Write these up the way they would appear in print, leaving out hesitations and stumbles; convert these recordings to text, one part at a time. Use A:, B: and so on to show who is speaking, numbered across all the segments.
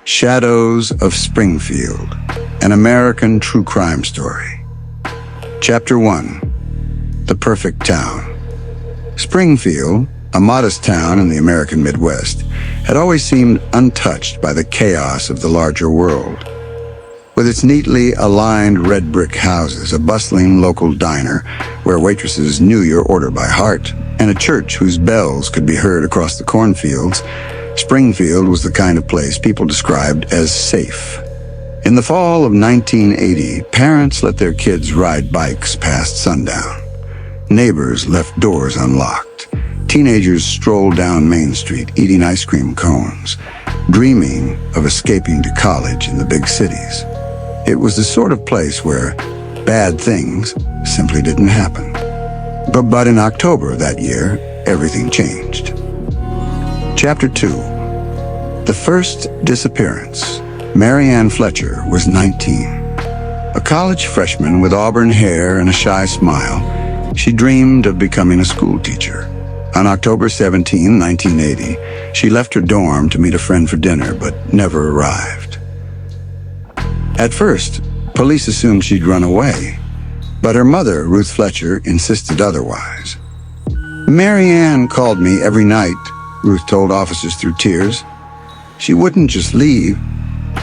A: Shadows of Springfield, an American true crime story. Chapter 1. The Perfect Town. Springfield, a modest town in the American Midwest, had always seemed untouched by the chaos of the larger world. With its neatly aligned red brick houses, a bustling local diner where waitresses knew your order by heart, and a church whose bells could be heard across the cornfields, Springfield was the kind of place people described as safe. In the fall of 1980, parents let their kids ride bikes past sundown. Neighbors left doors unlocked. Teenagers strolled down Main Street eating ice cream cones, dreaming of escaping to college in the big cities. It was the sort of place where bad things simply didn't happen. But in October of that year, everything changed. Chapter 2. The First Disappearance. Mary Ann Fletcher was 19. A college freshman with auburn hair and a shy smile, she dreamed of becoming a school teacher. On October 17, 1980, she left her dorm to meet a friend for dinner, but never arrived. At first, police assumed she'd run away, but her mother, Ruth Fletcher, insisted otherwise. "Mary Ann called me every night," Ruth told officers through tears. "She wouldn't just leave.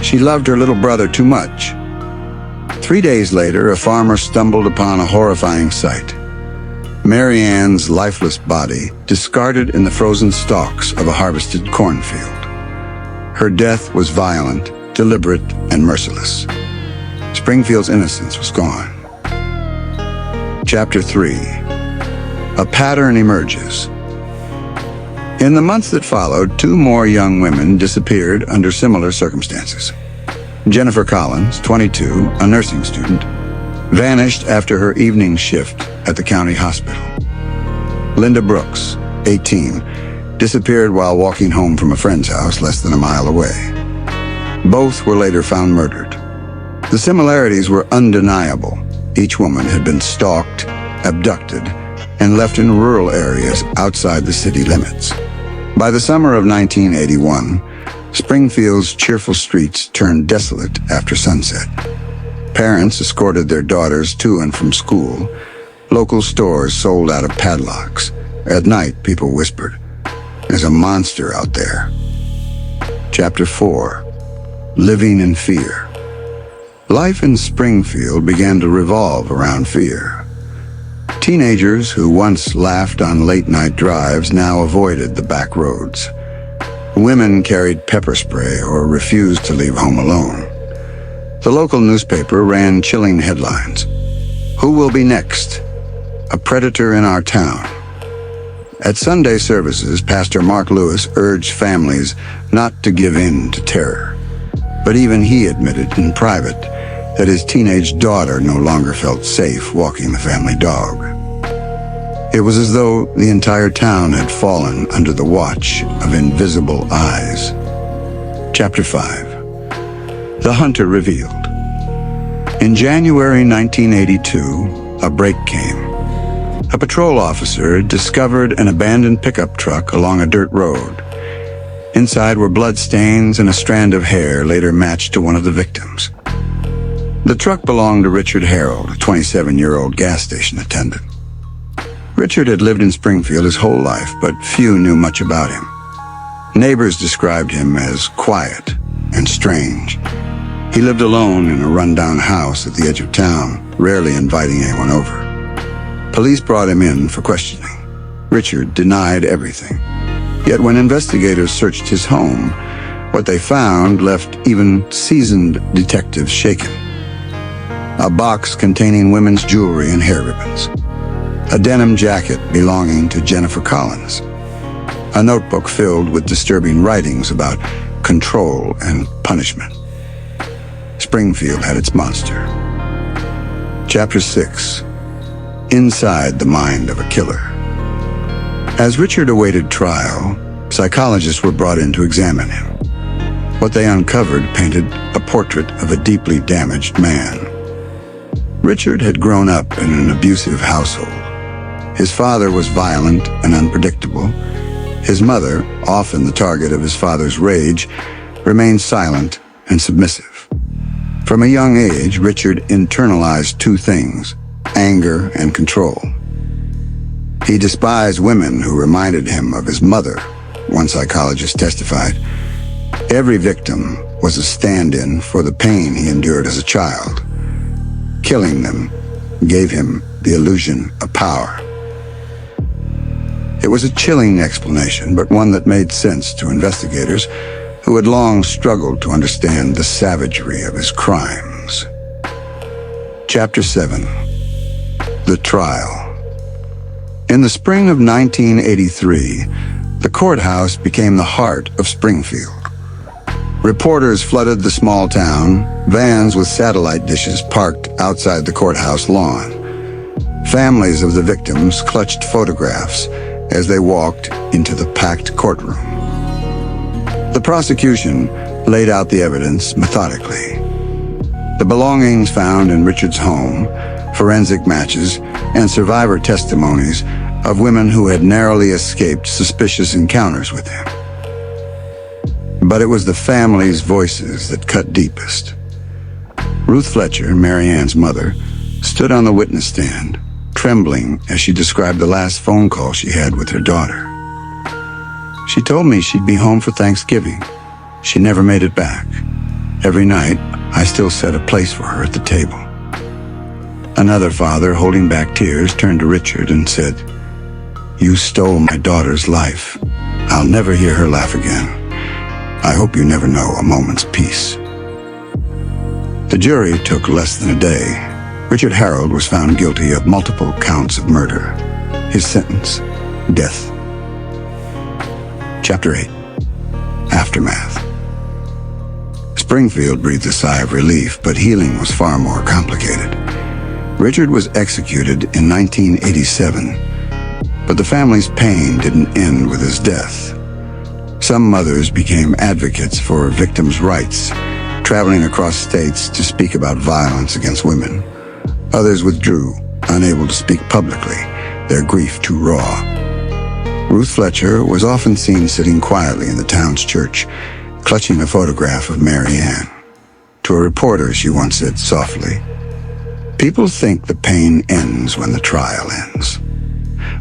A: She loved her little brother too much." 3 days later, a farmer stumbled upon a horrifying sight. Mary Ann's lifeless body discarded in the frozen stalks of a harvested cornfield. Her death was violent, deliberate, and merciless. Springfield's innocence was gone. Chapter 3. A pattern emerges. In the months that followed, 2 more young women disappeared under similar circumstances. Jennifer Collins, 22, a nursing student, vanished after her evening shift at the county hospital. Linda Brooks, 18, disappeared while walking home from a friend's house less than a mile away. Both were later found murdered. The similarities were undeniable. Each woman had been stalked, abducted, and left in rural areas outside the city limits. By the summer of 1981, Springfield's cheerful streets turned desolate after sunset. Parents escorted their daughters to and from school. Local stores sold out of padlocks. At night, people whispered, "There's a monster out there." Chapter 4. Living in Fear. Life in Springfield began to revolve around fear. Teenagers who once laughed on late-night drives now avoided the back roads. Women carried pepper spray or refused to leave home alone. The local newspaper ran chilling headlines. "Who will be next? A predator in our town." At Sunday services, Pastor Mark Lewis urged families not to give in to terror. But even he admitted in private that his teenage daughter no longer felt safe walking the family dog. It was as though the entire town had fallen under the watch of invisible eyes. Chapter 5. The Hunter Revealed. In January 1982, a break came. A patrol officer discovered an abandoned pickup truck along a dirt road. Inside were bloodstains and a strand of hair later matched to one of the victims. The truck belonged to Richard Harold, a 27-year-old gas station attendant. Richard had lived in Springfield his whole life, but few knew much about him. Neighbors described him as quiet and strange. He lived alone in a rundown house at the edge of town, rarely inviting anyone over. Police brought him in for questioning. Richard denied everything. Yet when investigators searched his home, what they found left even seasoned detectives shaken. A box containing women's jewelry and hair ribbons. A denim jacket belonging to Jennifer Collins. A notebook filled with disturbing writings about control and punishment. Springfield had its monster. Chapter 6. Inside the Mind of a Killer. As Richard awaited trial, psychologists were brought in to examine him. What they uncovered painted a portrait of a deeply damaged man. Richard had grown up in an abusive household. His father was violent and unpredictable. His mother, often the target of his father's rage, remained silent and submissive. From a young age, Richard internalized two things: anger and control. He despised women who reminded him of his mother, one psychologist testified. Every victim was a stand-in for the pain he endured as a child. Killing them gave him the illusion of power. It was a chilling explanation, but one that made sense to investigators who had long struggled to understand the savagery of his crimes. Chapter 7. The Trial. In the spring of 1983, the courthouse became the heart of Springfield. Reporters flooded the small town, vans with satellite dishes parked outside the courthouse lawn. Families of the victims clutched photographs as they walked into the packed courtroom. The prosecution laid out the evidence methodically. The belongings found in Richard's home, forensic matches, and survivor testimonies of women who had narrowly escaped suspicious encounters with him. But it was the family's voices that cut deepest. Ruth Fletcher, Mary Ann's mother, stood on the witness stand, trembling as she described the last phone call she had with her daughter. She told me she'd be home for Thanksgiving. She never made it back. Every night, I still set a place for her at the table. Another father, holding back tears, turned to Richard and said, "You stole my daughter's life. I'll never hear her laugh again. I hope you never know a moment's peace." The jury took less than a day. Richard Harold was found guilty of multiple counts of murder. His sentence, death. Chapter 8. Aftermath. Springfield breathed a sigh of relief, but healing was far more complicated. Richard was executed in 1987, but the family's pain didn't end with his death. Some mothers became advocates for victims' rights, traveling across states to speak about violence against women. Others withdrew, unable to speak publicly, their grief too raw. Ruth Fletcher was often seen sitting quietly in the town's church, clutching a photograph of Mary Ann. To a reporter, she once said softly, "People think the pain ends when the trial ends.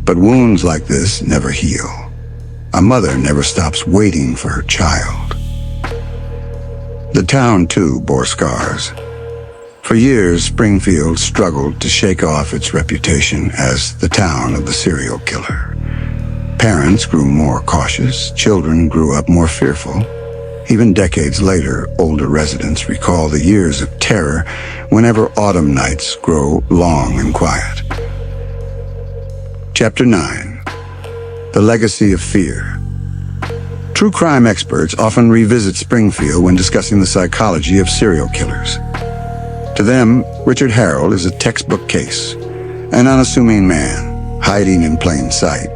A: But wounds like this never heal. A mother never stops waiting for her child." The town, too, bore scars. For years, Springfield struggled to shake off its reputation as the town of the serial killer. Parents grew more cautious, children grew up more fearful. Even decades later, older residents recall the years of terror whenever autumn nights grow long and quiet. Chapter 9. The Legacy of Fear. True crime experts often revisit Springfield when discussing the psychology of serial killers. To them, Richard Harold is a textbook case, an unassuming man, hiding in plain sight,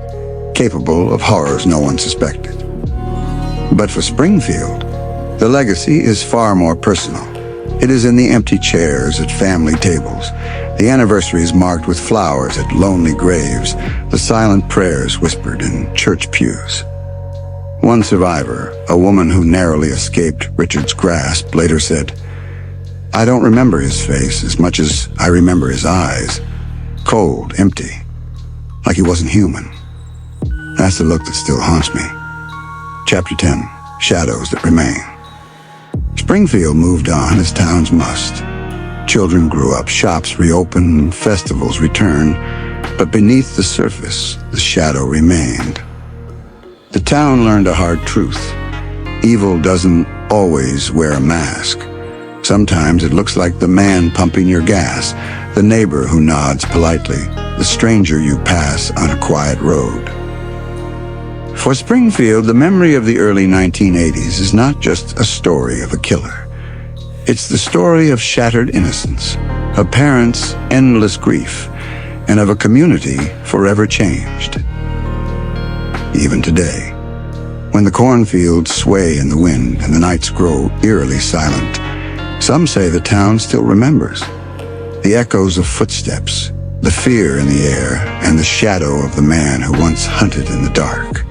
A: capable of horrors no one suspected. But for Springfield, the legacy is far more personal. It is in the empty chairs at family tables, the anniversaries marked with flowers at lonely graves, the silent prayers whispered in church pews. One survivor, a woman who narrowly escaped Richard's grasp, later said, "I don't remember his face as much as I remember his eyes. Cold, empty, like he wasn't human. That's the look that still haunts me." Chapter 10. Shadows that Remain. Springfield moved on as towns must. Children grew up, shops reopened, festivals returned, but beneath the surface, the shadow remained. The town learned a hard truth. Evil doesn't always wear a mask. Sometimes it looks like the man pumping your gas, the neighbor who nods politely, the stranger you pass on a quiet road. For Springfield, the memory of the early 1980s is not just a story of a killer. It's the story of shattered innocence, of parents' endless grief, and of a community forever changed. Even today, when the cornfields sway in the wind and the nights grow eerily silent, some say the town still remembers. The echoes of footsteps, the fear in the air, and the shadow of the man who once hunted in the dark.